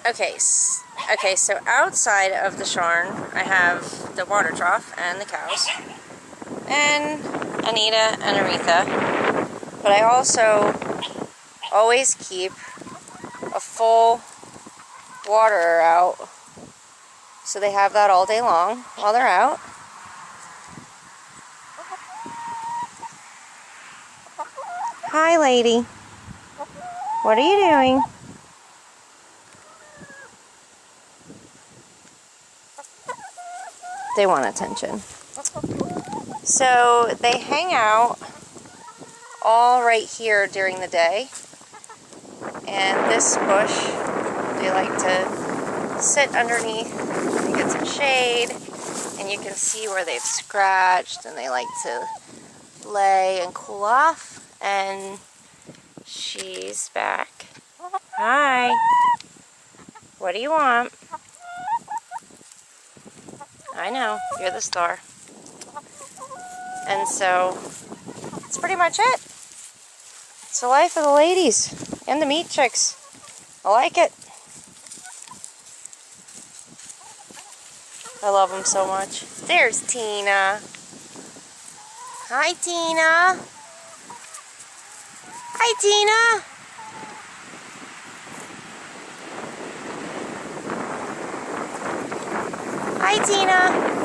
Okay, so outside of the Sharn, I have the water trough and the cows, and Anita and Aretha. But I also always keep a full waterer out, so they have that all day long while they're out. Hi, lady. What are you doing? They want attention. So they hang out all right here during the day. And this bush, they like to sit underneath and get some shade. And you can see where they've scratched, and they like to lay and cool off. And she's back. Hi. What do you want? I know, you're the star. And so, that's pretty much it. It's the life of the ladies and the meat chicks. I like it. I love them so much. There's Tina. Hi, Tina. Hi, Tina. Hi, Tina.